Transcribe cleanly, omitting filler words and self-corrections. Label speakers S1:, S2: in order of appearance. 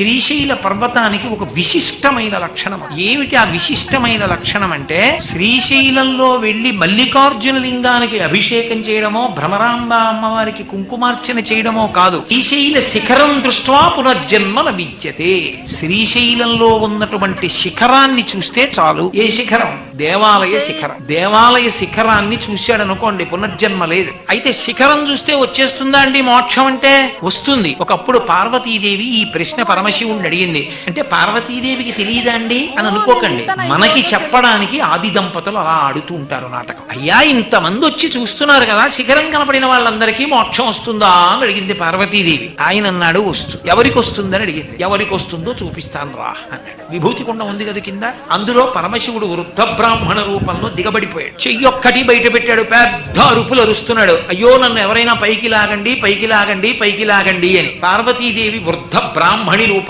S1: శ్రీశైల పర్వతానికి ఒక విశిష్టమైన లక్షణం. ఏమిటి ఆ విశిష్టమైన లక్షణం అంటే, శ్రీశైలంలో వెళ్లి మల్లికార్జున లింగానికి అభిషేకం చేయడమో, భ్రమరాంబ అమ్మవారికి కుంకుమార్చన చేయడమో కాదు. శ్రీశైల శిఖరం దృష్ట్వా పునర్జన్మ న విద్యతే. శ్రీశైలంలో ఉన్నటువంటి శిఖరాన్ని చూస్తే చాలు. ఏ శిఖరం? దేవాలయ శిఖరం. దేవాలయ శిఖరాన్ని చూశాడనుకోండి, పునర్జన్మ లేదు. అయితే శిఖరం చూస్తే వచ్చేస్తుందా అండి మోక్షం అంటే? వస్తుంది. ఒకప్పుడు పార్వతీదేవి ఈ ప్రశ్న పరమశివుణ్ణి అడిగింది. అంటే పార్వతీదేవికి తెలియదా అండి అని అనుకోకండి, మనకి చెప్పడానికి ఆది దంపతులు అలా ఆడుతూ ఉంటారు నాటకం. అయ్యా, ఇంతమంది వచ్చి చూస్తున్నారు కదా, శిఖరం కనపడిన వాళ్ళందరికీ మోక్షం వస్తుందా అని అడిగింది పార్వతీదేవి. ఆయన అన్నాడు వస్తుంది. ఎవరికి వస్తుందని అడిగింది. ఎవరికి వస్తుందో చూపిస్తాను రా అన్నాడు. విభూతి కుండ ఉంది కదా కింద, అందులో పరమశివుడు వృద్ధ బ్రాహ్మణ రూపంలో దిగబడిపోయాడు. చెయ్యొక్కటి బయట పెట్టాడు, పెద్ద అరుపులు అరుస్తున్నాడు. అయ్యో, నన్ను ఎవరైనా పైకి లాగండి, పైకి లాగండి, పైకి లాగండి అని. పార్వతీదేవి వృద్ధ బ్రాహ్మణి